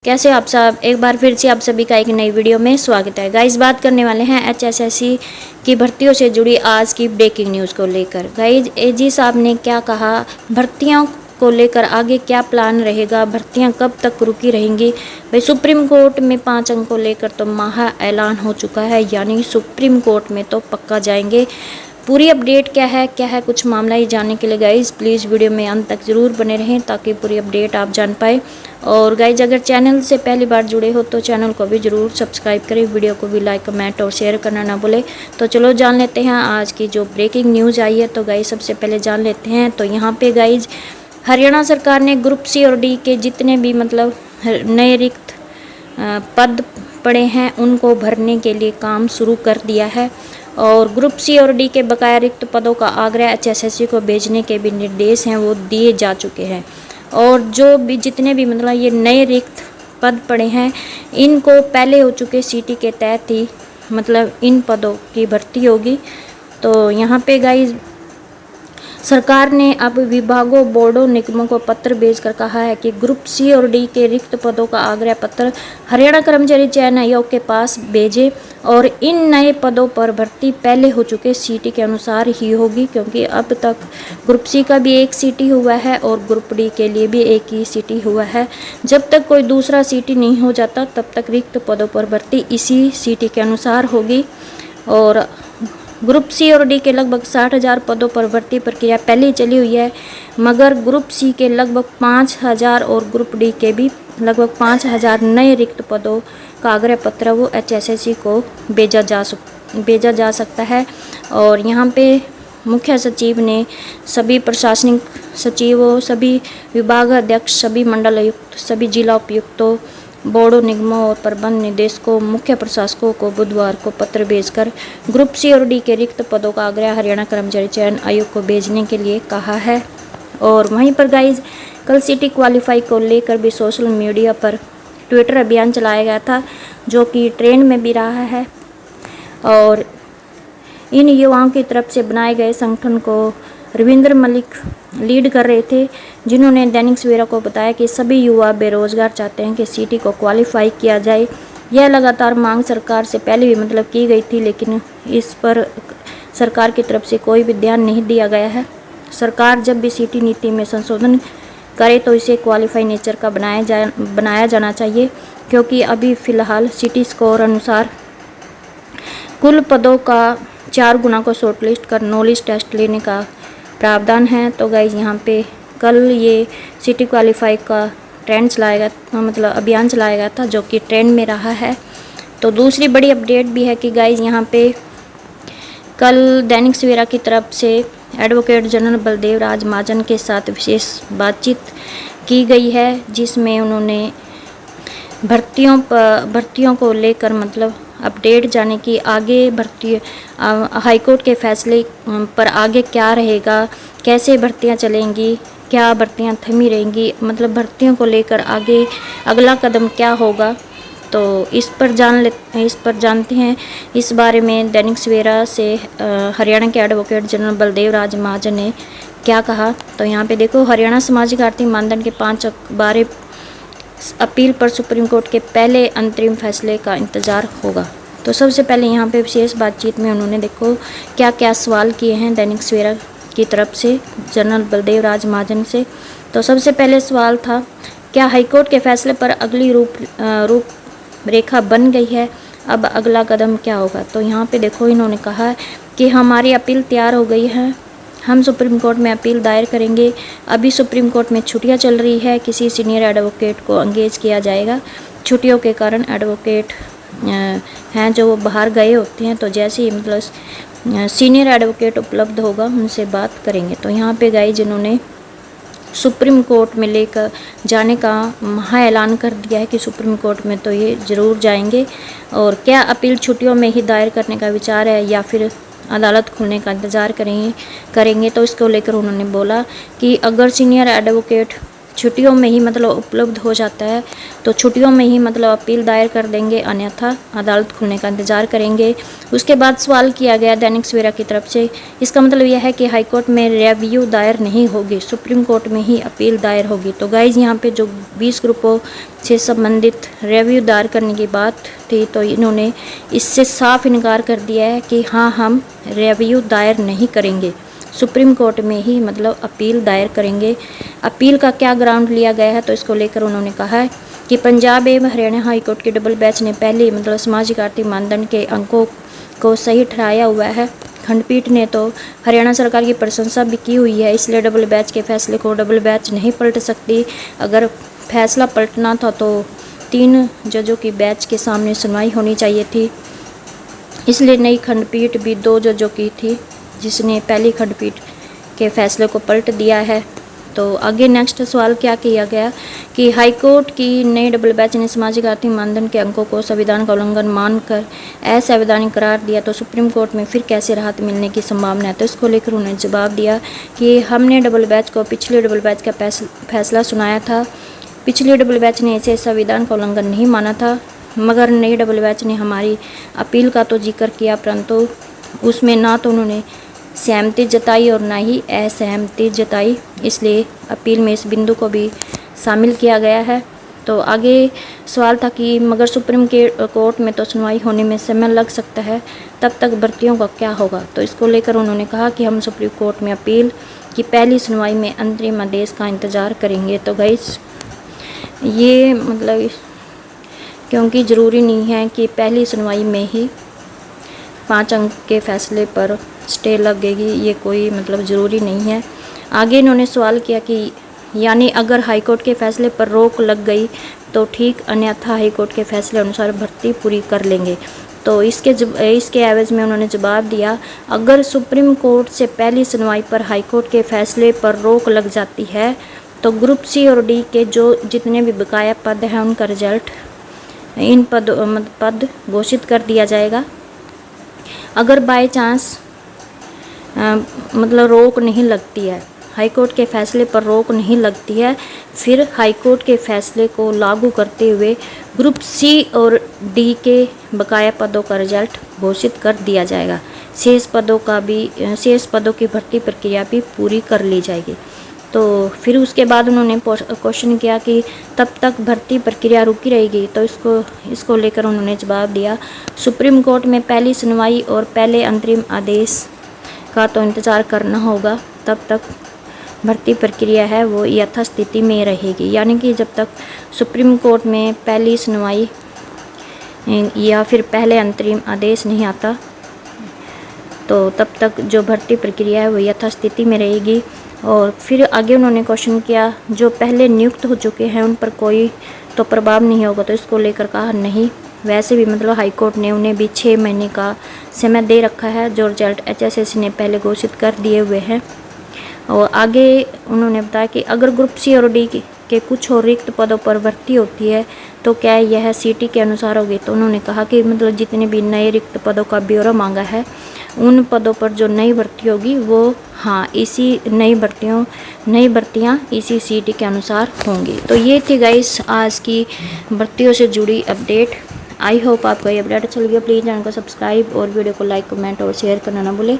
कैसे आप सब, एक बार फिर से आप सभी का एक नई वीडियो में स्वागत है। गाइज बात करने वाले हैं HSSC की भर्तियों से जुड़ी आज की ब्रेकिंग न्यूज़ को लेकर। गाइज AG साहब ने क्या कहा, भर्तियों को लेकर आगे क्या प्लान रहेगा, भर्तियां कब तक रुकी रहेंगी। भाई सुप्रीम कोर्ट में 5 अंक को लेकर तो महा ऐलान हो चुका है, यानी सुप्रीम कोर्ट में तो पक्का जाएंगे। पूरी अपडेट क्या है कुछ मामला ही जानने के लिए गाइज प्लीज़ वीडियो में अंत तक ज़रूर बने रहें ताकि पूरी अपडेट आप जान पाए। और गाइज अगर चैनल से पहली बार जुड़े हो तो चैनल को भी ज़रूर सब्सक्राइब करें, वीडियो को भी लाइक कमेंट और शेयर करना ना भूलें। तो चलो जान लेते हैं आज की जो ब्रेकिंग न्यूज़ आई है। तो गाइज सबसे पहले जान लेते हैं, तो यहाँ पे गाइज हरियाणा सरकार ने ग्रुप C और D के जितने भी मतलब नए रिक्त पद पड़े हैं उनको भरने के लिए काम शुरू कर दिया है। और ग्रुप C और D के बकाया रिक्त पदों का आग्रह HSSC को भेजने के भी निर्देश हैं वो दिए जा चुके हैं। और जो भी जितने भी मतलब ये नए रिक्त पद पड़े हैं इनको पहले हो चुके CT के तहत ही मतलब इन पदों की भर्ती होगी। तो यहाँ पे गाइज सरकार ने अब विभागों, बोर्डों, निगमों को पत्र भेजकर कहा है कि ग्रुप C और D के रिक्त पदों का आग्रह पत्र हरियाणा कर्मचारी चयन आयोग के पास भेजे और इन नए पदों पर भर्ती पहले हो चुके CT के अनुसार ही होगी, क्योंकि अब तक ग्रुप C का भी एक CT हुआ है और ग्रुप D के लिए भी एक ही CT हुआ है। जब तक कोई दूसरा CT नहीं हो जाता तब तक रिक्त पदों पर भर्ती इसी CT के अनुसार होगी। और ग्रुप C और D के लगभग 60,000 पदों पर भर्ती प्रक्रिया पहले ही चली हुई है, मगर ग्रुप C के लगभग 5,000 और ग्रुप D के भी लगभग 5,000 नए रिक्त पदों का आग्रह पत्र वो HSSC को भेजा जा सकता है। और यहाँ पे मुख्य सचिव ने सभी प्रशासनिक सचिवों, सभी विभाग अध्यक्ष, सभी मंडल आयुक्त, सभी जिला उपायुक्तों, बोर्डों, निगमों और प्रबंध निदेशकों, मुख्य प्रशासकों को बुधवार को पत्र भेजकर ग्रुप C और D के रिक्त पदों का आग्रह हरियाणा कर्मचारी चयन आयोग को भेजने के लिए कहा है। और वहीं पर गाइज कल CT क्वालिफाई को लेकर भी सोशल मीडिया पर ट्विटर अभियान चलाया गया था जो कि ट्रेंड में भी रहा है। और इन युवाओं की तरफ से बनाए गए संगठन को रविंद्र मलिक लीड कर रहे थे, जिन्होंने दैनिक सवेरा को बताया कि सभी युवा बेरोजगार चाहते हैं कि CT को क्वालिफाई किया जाए। यह लगातार मांग सरकार से पहले भी मतलब की गई थी, लेकिन इस पर सरकार की तरफ से कोई भी ध्यान नहीं दिया गया है। सरकार जब भी CT नीति में संशोधन करे तो इसे क्वालिफाई नेचर का बनाया जाना चाहिए, क्योंकि अभी फ़िलहाल CT स्कोर अनुसार कुल पदों का 4 गुना को शॉर्टलिस्ट कर नॉलेज टेस्ट लेने का प्रावधान है। तो गाइज यहाँ पे कल ये CT क्वालिफाई का ट्रेंड चलाया गया, मतलब अभियान चलाया गया था जो कि ट्रेंड में रहा है। तो दूसरी बड़ी अपडेट भी है कि गाइज यहाँ पे कल दैनिक सवेरा की तरफ से एडवोकेट जनरल बलदेव राज महाजन के साथ विशेष बातचीत की गई है, जिसमें उन्होंने भर्तियों को लेकर मतलब अपडेट जाने की, आगे भर्ती हाईकोर्ट के फैसले पर आगे क्या रहेगा, कैसे भर्तियां चलेंगी, क्या भर्तियां थमी रहेंगी, मतलब भर्तियों को लेकर आगे अगला कदम क्या होगा। तो इस पर जानते हैं इस बारे में दैनिक सवेरा से हरियाणा के एडवोकेट जनरल बलदेव राज महाजन ने क्या कहा। तो यहाँ पे देखो, हरियाणा सामाजिक आर्थिक मानदंड के 5 बारे अपील पर सुप्रीम कोर्ट के पहले अंतरिम फैसले का इंतजार होगा। तो सबसे पहले यहाँ पे विशेष बातचीत में उन्होंने देखो क्या क्या सवाल किए हैं दैनिक सवेरा की तरफ से जनरल बलदेव राज महाजन से। तो सबसे पहले सवाल था, क्या हाईकोर्ट के फैसले पर अगली रूपरेखा बन गई है, अब अगला कदम क्या होगा। तो यहाँ पे देखो इन्होंने कहा कि हमारी अपील तैयार हो गई है, हम सुप्रीम कोर्ट में अपील दायर करेंगे। अभी सुप्रीम कोर्ट में छुट्टियां चल रही है, किसी सीनियर एडवोकेट को एंगेज किया जाएगा। छुट्टियों के कारण एडवोकेट हैं जो वो बाहर गए होते हैं, तो जैसे ही मतलब सीनियर एडवोकेट उपलब्ध होगा उनसे बात करेंगे। तो यहाँ पे गाइस जिन्होंने सुप्रीम कोर्ट में लेकर जाने का महा ऐलान कर दिया है कि सुप्रीम कोर्ट में तो ये ज़रूर जाएंगे। और क्या अपील छुट्टियों में ही दायर करने का विचार है या फिर अदालत खुलने का इंतज़ार करेंगे। तो इसको लेकर उन्होंने बोला कि अगर सीनियर एडवोकेट छुट्टियों में ही मतलब उपलब्ध हो जाता है, तो छुट्टियों में ही मतलब अपील दायर कर देंगे, अन्यथा अदालत खुलने का इंतज़ार करेंगे। उसके बाद सवाल किया गया दैनिक सवेरा की तरफ से, इसका मतलब यह है कि हाई कोर्ट में रिव्यू दायर नहीं होगी, सुप्रीम कोर्ट में ही अपील दायर होगी। तो गाइज़ यहाँ पे जो 20 ग्रुपों से संबंधित रिव्यू दायर करने की बात थी, तो इन्होंने इससे साफ इनकार कर दिया है कि हाँ, हम रिव्यू दायर नहीं करेंगे, सुप्रीम कोर्ट में ही मतलब अपील दायर करेंगे। अपील का क्या ग्राउंड लिया गया है, तो इसको लेकर उन्होंने कहा है कि पंजाब एवं हरियाणा हाई कोर्ट के डबल बेंच ने पहले मतलब सामाजिक आर्थिक मानदंड के अंकों को सही ठहराया हुआ है। खंडपीठ ने तो हरियाणा सरकार की प्रशंसा भी की हुई है, इसलिए डबल बेंच के फैसले को डबल बेंच नहीं पलट सकती। अगर फैसला पलटना था तो 3 जजों की बेंच के सामने सुनवाई होनी चाहिए थी, इसलिए नई खंडपीठ भी 2 जजों की थी, जिसने पहली खंडपीठ के फैसले को पलट दिया है। तो आगे नेक्स्ट सवाल क्या किया गया कि हाई कोर्ट की नई डबल बेंच ने सामाजिक आर्थिक मानदंड के अंकों को संविधान का उल्लंघन मानकर असंवैधानिक करार दिया, तो सुप्रीम कोर्ट में फिर कैसे राहत मिलने की संभावना है। तो इसको लेकर उन्होंने जवाब दिया कि हमने डबल बेंच को पिछले डबल बेंच का फैसला सुनाया था। पिछली डबल बेंच ने इसे संविधान का उल्लंघन नहीं माना था, मगर नई डबल बेंच ने हमारी अपील का तो जिक्र किया, परंतु उसमें ना तो उन्होंने सहमति जताई और ना ही असहमति जताई, इसलिए अपील में इस बिंदु को भी शामिल किया गया है। तो आगे सवाल था कि मगर सुप्रीम कोर्ट में तो सुनवाई होने में समय लग सकता है, तब तक भर्तियों का क्या होगा। तो इसको लेकर उन्होंने कहा कि हम सुप्रीम कोर्ट में अपील की पहली सुनवाई में अंतरिम आदेश का इंतज़ार करेंगे। तो गाइस ये मतलब क्योंकि ज़रूरी नहीं है कि पहली सुनवाई में ही 5 अंक के फैसले पर स्टे लगेगी, ये कोई मतलब ज़रूरी नहीं है। आगे इन्होंने सवाल किया कि यानी अगर हाईकोर्ट के फैसले पर रोक लग गई तो ठीक, अन्यथा हाईकोर्ट के फैसले अनुसार भर्ती पूरी कर लेंगे। तो इसके एवज में उन्होंने जवाब दिया, अगर सुप्रीम कोर्ट से पहली सुनवाई पर हाईकोर्ट के फैसले पर रोक लग जाती है तो ग्रुप सी और डी के जो जितने भी बकाया पद हैं उनका रिजल्ट इन पद घोषित कर दिया जाएगा। अगर बाय चांस मतलब रोक नहीं लगती है, हाईकोर्ट के फैसले पर रोक नहीं लगती है, फिर हाईकोर्ट के फैसले को लागू करते हुए ग्रुप सी और डी के बकाया पदों का रिजल्ट घोषित कर दिया जाएगा। शेष पदों की भर्ती प्रक्रिया भी पूरी कर ली जाएगी। तो फिर उसके बाद उन्होंने क्वेश्चन किया कि तब तक भर्ती प्रक्रिया रुकी रहेगी, तो इसको लेकर उन्होंने जवाब दिया, सुप्रीम कोर्ट में पहली सुनवाई और पहले अंतरिम आदेश का तो इंतज़ार करना होगा, तब तक भर्ती प्रक्रिया है वो यथास्थिति में रहेगी। यानी कि जब तक सुप्रीम कोर्ट में पहली सुनवाई या फिर पहले अंतरिम आदेश नहीं आता, तो तब तक जो भर्ती प्रक्रिया है वो यथास्थिति में रहेगी। और फिर आगे उन्होंने क्वेश्चन किया जो पहले नियुक्त हो चुके हैं उन पर कोई तो प्रभाव नहीं होगा, तो इसको लेकर कहा नहीं, वैसे भी मतलब हाई कोर्ट ने उन्हें भी 6 महीने का समय दे रखा है, जो रिजल्ट HSSC ने पहले घोषित कर दिए हुए हैं। और आगे उन्होंने बताया कि अगर ग्रुप सी और डी के कुछ और रिक्त पदों पर भर्ती होती है तो क्या यह CT के अनुसार होगी। तो उन्होंने कहा कि मतलब जितने भी नए रिक्त पदों का ब्यौरा मांगा है, उन पदों पर जो नई भर्ती होगी वो इसी नई भर्तियां इसी CT के अनुसार होंगी। तो ये थी गाइस आज की भर्तियों से जुड़ी अपडेट। आई होप आपको ये अपडेट अच्छा लगी। प्लीज़ चैनल को सब्सक्राइब और वीडियो को लाइक, कमेंट और शेयर करना ना भूलें।